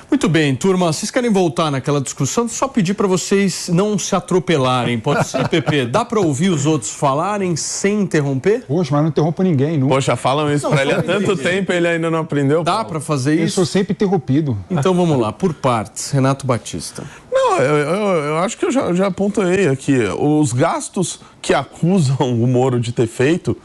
Muito bem, turma, vocês querem voltar naquela discussão? Só pedir para vocês não se atropelarem, pode ser, Pepe? Dá para ouvir os outros falarem sem interromper? Poxa, mas não interrompo ninguém, não. Poxa, falam isso para ele há tanto tempo e ele ainda não aprendeu. Dá para fazer isso? Eu sou sempre interrompido. Então vamos lá, por partes, Renato Batista. Não, eu acho que eu já apontei aqui. Os gastos que acusam o Moro de ter feito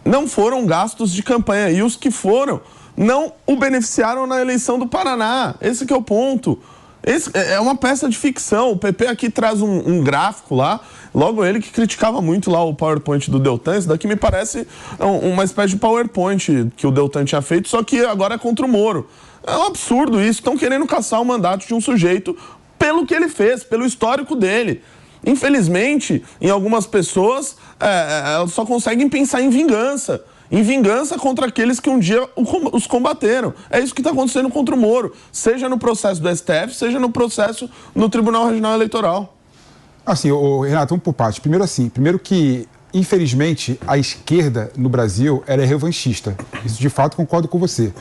não foram gastos de campanha, e os que foram não o beneficiaram na eleição do Paraná. Esse que é o ponto. Esse é uma peça de ficção. O PP aqui traz um gráfico lá, logo ele que criticava muito lá o PowerPoint do Deltan. Isso daqui me parece uma espécie de PowerPoint que o Deltan tinha feito, só que agora é contra o Moro. É um absurdo isso. Estão querendo caçar o mandato de um sujeito pelo que ele fez, pelo histórico dele. Infelizmente, em algumas pessoas, elas só conseguem pensar em vingança contra aqueles que um dia os combateram. É isso que está acontecendo contra o Moro, seja no processo do STF, seja no processo no Tribunal Regional Eleitoral. Assim, Renato, vamos por partes. Primeiro que, infelizmente, a esquerda no Brasil ela é revanchista. Isso, de fato, concordo com você.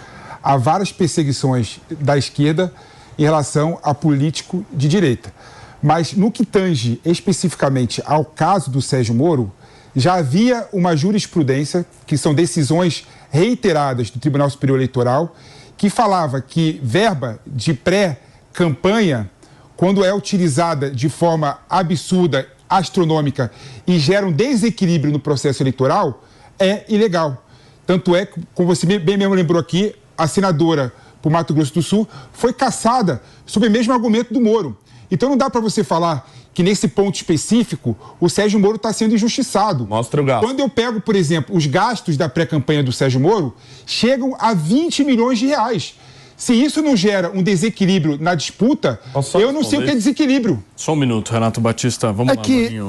Há várias perseguições da esquerda em relação a político de direita. Mas no que tange especificamente ao caso do Sérgio Moro, já havia uma jurisprudência, que são decisões reiteradas do Tribunal Superior Eleitoral, que falava que verba de pré-campanha, quando é utilizada de forma absurda, astronômica, e gera um desequilíbrio no processo eleitoral, é ilegal. Tanto é que, como você bem mesmo lembrou aqui, a senadora por Mato Grosso do Sul foi cassada sob o mesmo argumento do Moro. Então não dá para você falar que nesse ponto específico o Sérgio Moro está sendo injustiçado. Mostra o gasto. Quando eu pego, por exemplo, os gastos da pré-campanha do Sérgio Moro, chegam a 20 milhões de reais. Se isso não gera um desequilíbrio na disputa, eu não sei o que é desequilíbrio. Só um minuto, Renato Batista, vamos lá.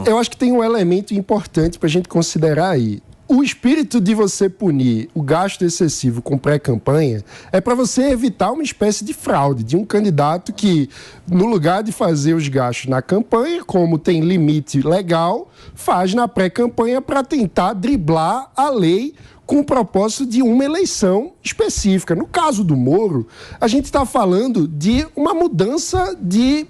Eu acho que tem um elemento importante para a gente considerar aí. O espírito de você punir o gasto excessivo com pré-campanha é para você evitar uma espécie de fraude de um candidato que, no lugar de fazer os gastos na campanha, como tem limite legal, faz na pré-campanha para tentar driblar a lei com o propósito de uma eleição específica. No caso do Moro, a gente está falando de uma mudança de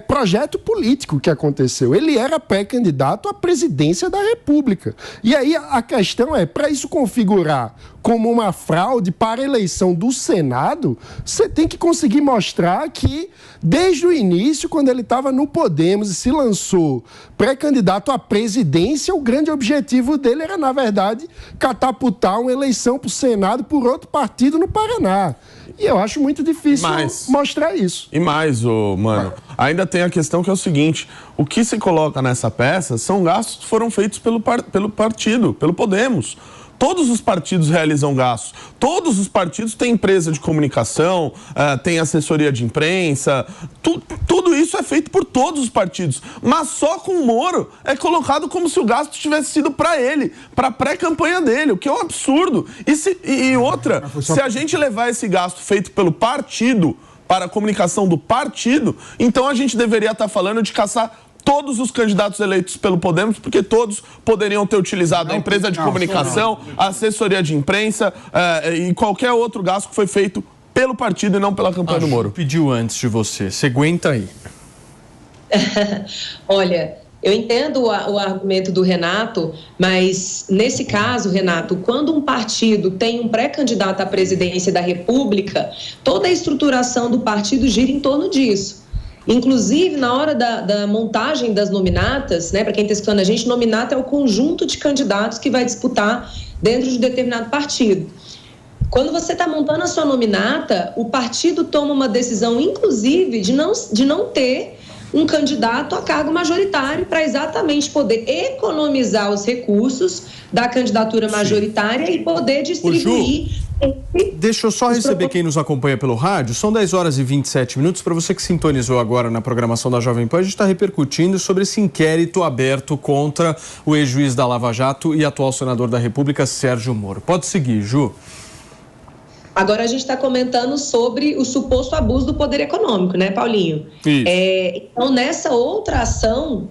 projeto político que aconteceu. Ele era pré-candidato à presidência da República. E aí a questão é, para isso configurar como uma fraude para a eleição do Senado, você tem que conseguir mostrar que, desde o início, quando ele estava no Podemos e se lançou pré-candidato à presidência, o grande objetivo dele era, na verdade, catapultar uma eleição para o Senado por outro partido no Paraná. E eu acho muito difícil mostrar isso. E mais, mano, ainda tem a questão que é o seguinte: o que se coloca nessa peça são gastos que foram feitos pelo partido, pelo Podemos. Todos os partidos realizam gastos. Todos os partidos têm empresa de comunicação, têm assessoria de imprensa. Tudo isso é feito por todos os partidos. Mas só com o Moro é colocado como se o gasto tivesse sido para ele, para a pré-campanha dele, o que é um absurdo. E outra, se a gente levar esse gasto feito pelo partido para a comunicação do partido, então a gente deveria estar falando de caçar todos os candidatos eleitos pelo Podemos, porque todos poderiam ter utilizado a empresa de comunicação, a assessoria de imprensa e qualquer outro gasto que foi feito pelo partido e não pela campanha do Moro. Pediu antes de você. Você aguenta aí. Olha, eu entendo o argumento do Renato, mas nesse caso, Renato, quando um partido tem um pré-candidato à presidência da República, toda a estruturação do partido gira em torno disso. Inclusive, na hora da montagem das nominatas, né, para quem está escutando a gente, nominata é o conjunto de candidatos que vai disputar dentro de um determinado partido. Quando você está montando a sua nominata, o partido toma uma decisão, inclusive, de não ter um candidato a cargo majoritário para exatamente poder economizar os recursos da candidatura majoritária e poder distribuir... Deixa eu só receber quem nos acompanha pelo rádio. São 10 horas e 27 minutos. Para você que sintonizou agora na programação da Jovem Pan, a gente está repercutindo sobre esse inquérito aberto contra o ex-juiz da Lava Jato e atual senador da República, Sérgio Moro. Pode seguir, Ju. Agora a gente está comentando sobre o suposto abuso do poder econômico, né, Paulinho? Isso. Então, nessa outra ação,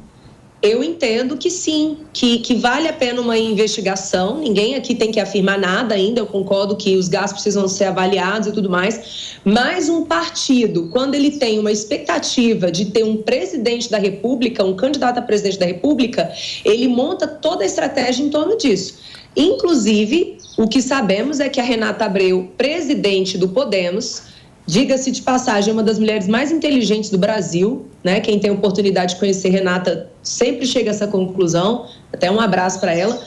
Eu entendo que sim, que vale a pena uma investigação. Ninguém aqui tem que afirmar nada ainda. Eu concordo que os gastos precisam ser avaliados e tudo mais. Mas um partido, quando ele tem uma expectativa de ter um presidente da República, um candidato a presidente da República, ele monta toda a estratégia em torno disso. Inclusive, o que sabemos é que a Renata Abreu, presidente do Podemos, diga-se de passagem, uma das mulheres mais inteligentes do Brasil, né? Quem tem a oportunidade de conhecer Renata sempre chega a essa conclusão, até um abraço para ela,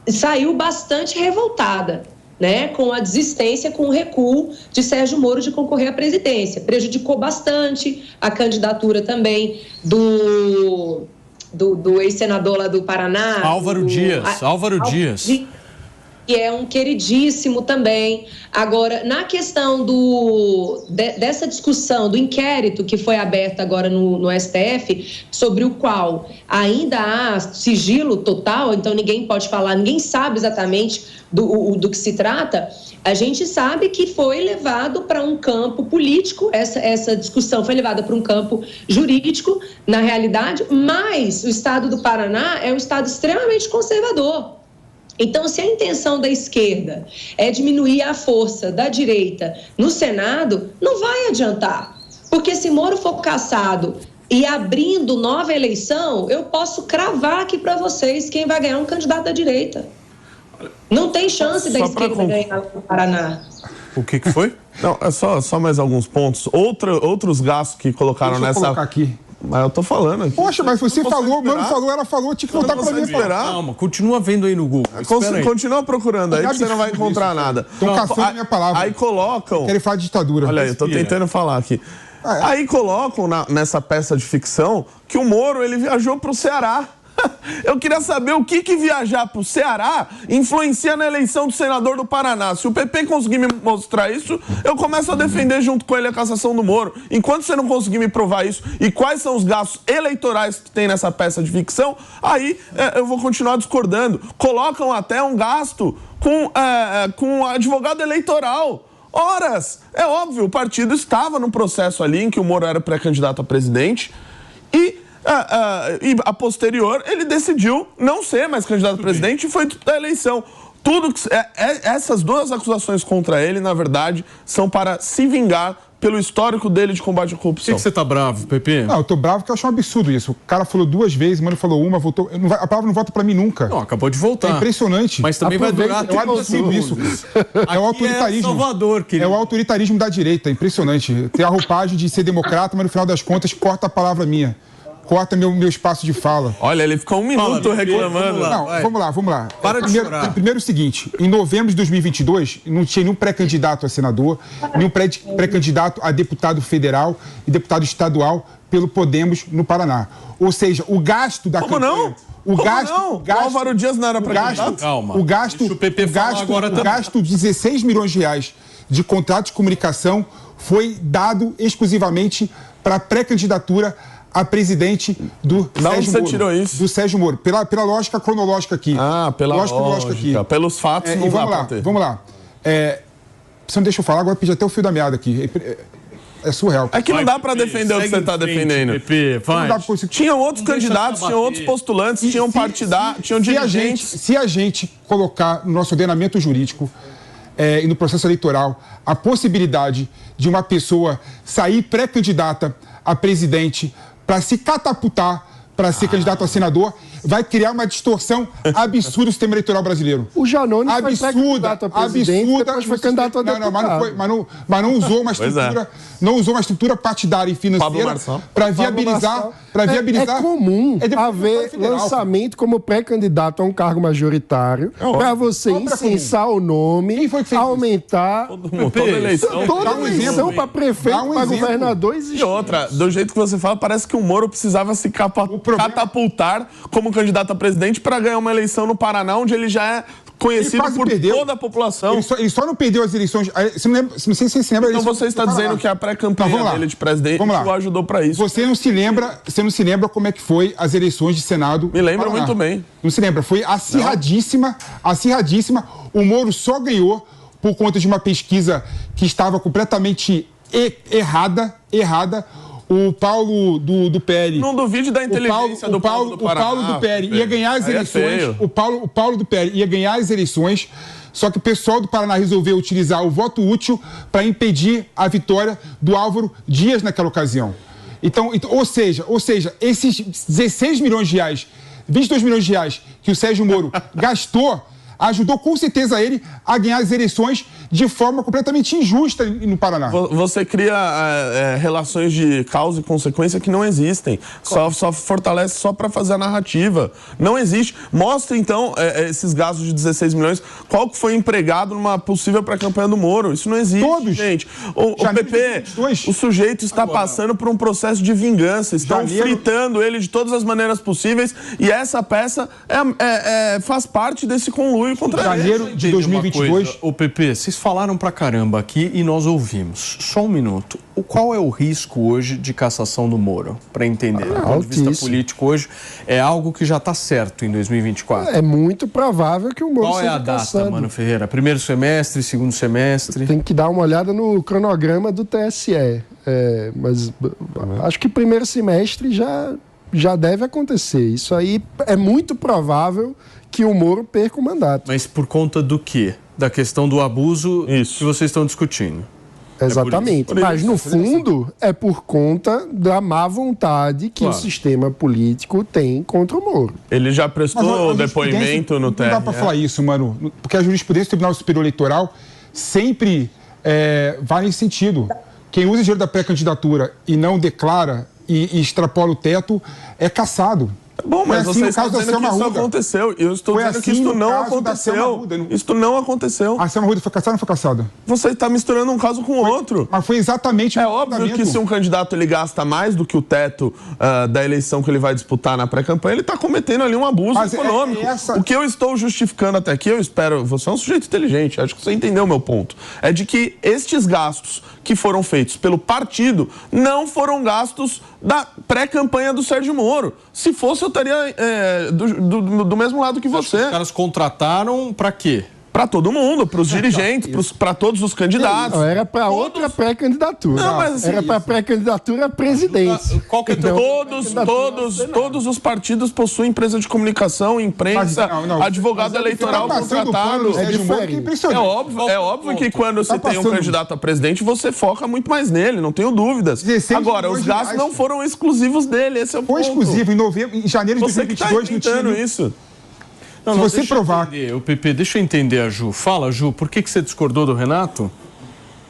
saiu bastante revoltada, né? Com a desistência, com o recuo de Sérgio Moro de concorrer à presidência. Prejudicou bastante a candidatura também do ex-senador lá do Paraná. Álvaro Dias. Que é um queridíssimo também. Agora, na questão dessa discussão, do inquérito que foi aberto agora no STF, sobre o qual ainda há sigilo total, então ninguém pode falar, ninguém sabe exatamente do que se trata, a gente sabe que foi levado para um campo político, essa discussão foi levada para um campo jurídico, na realidade, mas o estado do Paraná é um estado extremamente conservador. Então, se a intenção da esquerda é diminuir a força da direita no Senado, não vai adiantar. Porque se Moro for cassado e abrindo nova eleição, eu posso cravar aqui para vocês quem vai ganhar um candidato da direita. Não tem chance da esquerda ganhar no Paraná. O que foi? Não, é só mais alguns pontos. Outros gastos que colocaram Deixa eu colocar aqui. Mas eu tô falando aqui. Poxa, mas você falou, o Mano falou, ela falou, tinha que voltar pra mim. Esperar. Calma, continua vendo aí no Google. Continua procurando aí que você não vai encontrar nada. Estão caçando a minha palavra. Aí colocam... Querem falar de ditadura. Olha aí, eu tô tentando falar aqui. Aí colocam nessa peça de ficção que o Moro, ele viajou pro Ceará. Eu queria saber o que viajar pro Ceará influencia na eleição do senador do Paraná. Se o PP conseguir me mostrar isso, eu começo a defender junto com ele a cassação do Moro. Enquanto você não conseguir me provar isso e quais são os gastos eleitorais que tem nessa peça de ficção, aí eu vou continuar discordando. Colocam até um gasto com advogado eleitoral. Horas! É óbvio, o partido estava num processo ali em que o Moro era pré-candidato a presidente e a posterior, ele decidiu não ser mais candidato a presidente e foi da eleição. Essas duas acusações contra ele, na verdade, são para se vingar pelo histórico dele de combate à corrupção. Por que você tá bravo, Pepe? Não, eu tô bravo porque eu acho um absurdo isso. O cara falou 2 vezes, o Mano falou uma, voltou. A palavra não volta pra mim nunca. Não, acabou de voltar. É impressionante. Mas também vai durar É um absurdo isso. É o autoritarismo. Salvador, é o autoritarismo da direita, é impressionante. Tem a roupagem de ser democrata, mas no final das contas corta a palavra minha. Corta meu espaço de fala. Olha, ele ficou 1 minuto reclamando. Vamos lá. Para de chorar. Primeiro o seguinte, em novembro de 2022, não tinha nenhum pré-candidato a senador, nenhum pré-candidato a deputado federal e deputado estadual pelo Podemos no Paraná. Ou seja, o gasto da campanha... Não? O Álvaro Dias não era pré-candidato? Calma. O gasto de 16 milhões de reais de contrato de comunicação foi dado exclusivamente para pré-candidatura a presidente do Sérgio Moro. Onde você tirou isso? Do Sérgio Moro. Pela lógica cronológica aqui. Pela lógica aqui. Pelos fatos não dá pra ter. Vamos lá. Você não deixa eu falar, agora pedi até o fio da meada aqui. É surreal. É que não dá pra defender o que você tá defendendo. Tinham outros candidatos, tinham outros postulantes, tinham partidários, tinham dirigentes. Se a gente colocar no nosso ordenamento jurídico e no processo eleitoral a possibilidade de uma pessoa sair pré-candidata a presidente para se catapultar para ser candidato a senador, vai criar uma distorção absurda no sistema eleitoral brasileiro. O Janone foi pré-candidato a presidente, depois foi candidato a deputado. Mas não usou uma estrutura, não usou uma estrutura partidária e financeira para viabilizar. É comum haver lançamento como pré-candidato a um cargo majoritário para você incensar o nome, aumentar toda eleição. Toda eleição para prefeito, para governador existe. E outra, do jeito que você fala, parece que o Moro precisava se catapultar como candidato a presidente para ganhar uma eleição no Paraná, onde ele já é conhecido por toda a população. Ele só não perdeu as eleições. Não sei se você se lembra. Então você está dizendo que a pré-campanha dele de presidente o ajudou para isso. Você não se lembra como é que foi as eleições de Senado? Me lembro muito bem. Não se lembra? Foi acirradíssima. O Moro só ganhou por conta de uma pesquisa que estava completamente errada. o Paulo do PL... Não duvide da inteligência do Paulo do Paraná. O Paulo do PL ia ganhar as eleições. O Paulo do PL ia ganhar as eleições, só que o pessoal do Paraná resolveu utilizar o voto útil para impedir a vitória do Álvaro Dias naquela ocasião. Então, ou seja, esses 16 milhões de reais, 22 milhões de reais que o Sérgio Moro gastou, ajudou com certeza ele a ganhar as eleições de forma completamente injusta no Paraná. Você cria relações de causa e consequência que não existem. Só fortalece só para fazer a narrativa. Não existe. Mostra, então, esses gastos de 16 milhões, qual que foi empregado numa possível pré-campanha do Moro. Isso não existe, todos. Gente. O PP, o sujeito está passando por um processo de vingança. Estão fritando ele de todas as maneiras possíveis e essa peça faz parte desse conluio contra ele. Janeiro de 2022... O PP, vocês falaram pra caramba aqui e nós ouvimos. Só um minuto. Qual é o risco hoje de cassação do Moro? Para entender. Do ponto de vista político hoje, é algo que já está certo em 2024? É muito provável que o Moro seja cassado. Qual é a data, Mano Ferreira? Primeiro semestre, segundo semestre? Tem que dar uma olhada no cronograma do TSE. Mas acho que primeiro semestre já deve acontecer. Isso aí é muito provável que o Moro perca o mandato. Mas por conta do quê? Da questão do abuso que vocês estão discutindo. Exatamente. Mas, no fundo, é por conta da má vontade que o sistema político tem contra o Moro. Ele já prestou depoimento no TSE. Não dá para falar isso, mano. Porque a jurisprudência do Tribunal Superior Eleitoral sempre vai nesse sentido. Quem usa dinheiro da pré-candidatura e não declara e extrapola o teto é cassado. Bom, mas você está dizendo que isso aconteceu. Eu estou dizendo que isso não aconteceu. Isso não aconteceu. A Selma Arruda foi cassada ou não foi cassada? Você está misturando um caso com o outro. Mas foi exatamente... É óbvio que se um candidato ele gasta mais do que o teto da eleição que ele vai disputar na pré-campanha, ele está cometendo ali um abuso econômico. O que eu estou justificando até aqui, eu espero... Você é um sujeito inteligente, acho que você entendeu o meu ponto. É de que estes gastos que foram feitos pelo partido não foram gastos da pré-campanha do Sérgio Moro. Se fosse, eu estaria do mesmo lado que você. Os caras contrataram para quê? Para todo mundo, para os dirigentes, para todos os candidatos. Não, era para outra pré-candidatura. Não, mas assim, era para pré-candidatura à presidência. Todos os partidos possuem empresa de comunicação, imprensa, advogado eleitoral contratado. É óbvio que quando você tem um candidato a presidente, você foca muito mais nele, não tenho dúvidas. Agora, os gastos não foram exclusivos dele, esse é o ponto. Foi exclusivo em janeiro de 2022 no time. Isso. Se você provar... O PP, deixa eu entender a Ju. Fala, Ju, por que você discordou do Renato?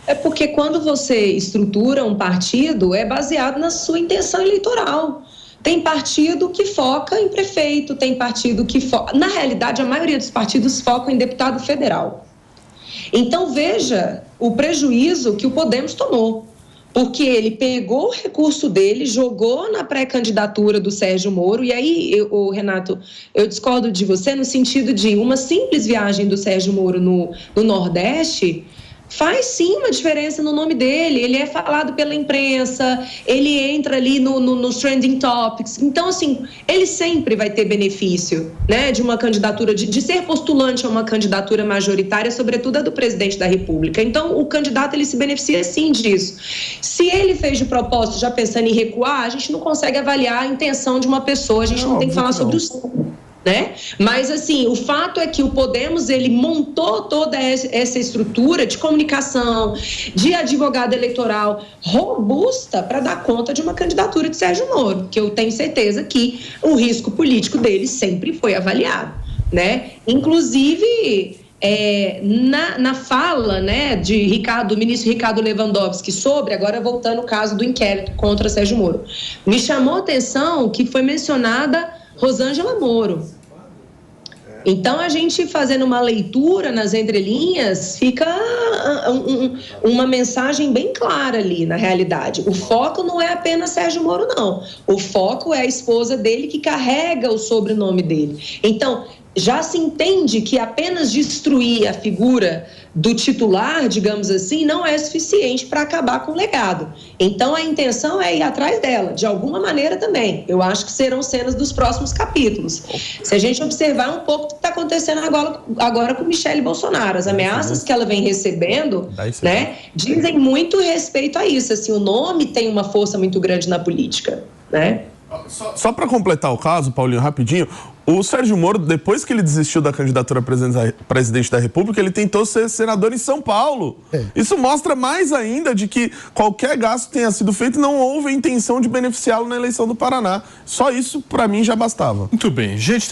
É porque quando você estrutura um partido, é baseado na sua intenção eleitoral. Tem partido que foca em prefeito, tem partido que foca... Na realidade, a maioria dos partidos focam em deputado federal. Então, veja o prejuízo que o Podemos tomou. Porque ele pegou o recurso dele, jogou na pré-candidatura do Sérgio Moro, e aí, Renato, eu discordo de você no sentido de uma simples viagem do Sérgio Moro no Nordeste faz sim uma diferença no nome dele, ele é falado pela imprensa, ele entra ali nos trending topics, então assim, ele sempre vai ter benefício, né, de uma candidatura, de ser postulante a uma candidatura majoritária, sobretudo a do presidente da República. Então o candidato ele se beneficia sim disso. Se ele fez de propósito já pensando em recuar, a gente não consegue avaliar a intenção de uma pessoa, a gente não tem que falar sobre o né? Mas assim, o fato é que o Podemos, ele montou toda essa estrutura de comunicação, de advogado eleitoral robusta para dar conta de uma candidatura de Sérgio Moro, que eu tenho certeza que o risco político dele sempre foi avaliado, né? Inclusive na fala, né, do ministro Ricardo Lewandowski sobre, agora voltando ao caso do inquérito contra Sérgio Moro, me chamou a atenção que foi mencionada Rosângela Moro. Então, a gente fazendo uma leitura nas entrelinhas, fica uma mensagem bem clara ali, na realidade. O foco não é apenas Sérgio Moro, não. O foco é a esposa dele que carrega o sobrenome dele. Então, já se entende que apenas destruir a figura do titular, digamos assim, não é suficiente para acabar com o legado. Então, a intenção é ir atrás dela, de alguma maneira também. Eu acho que serão cenas dos próximos capítulos. Se a gente observar um pouco o que está acontecendo agora com Michele Bolsonaro, as ameaças que ela vem recebendo, né, dizem muito respeito a isso. Assim, o nome tem uma força muito grande na política, né? Só para completar o caso, Paulinho, rapidinho, o Sérgio Moro, depois que ele desistiu da candidatura a presidente da República, ele tentou ser senador em São Paulo. Isso mostra mais ainda de que qualquer gasto tenha sido feito, não houve a intenção de beneficiá-lo na eleição do Paraná. Só isso, para mim, já bastava. Muito bem. Gente,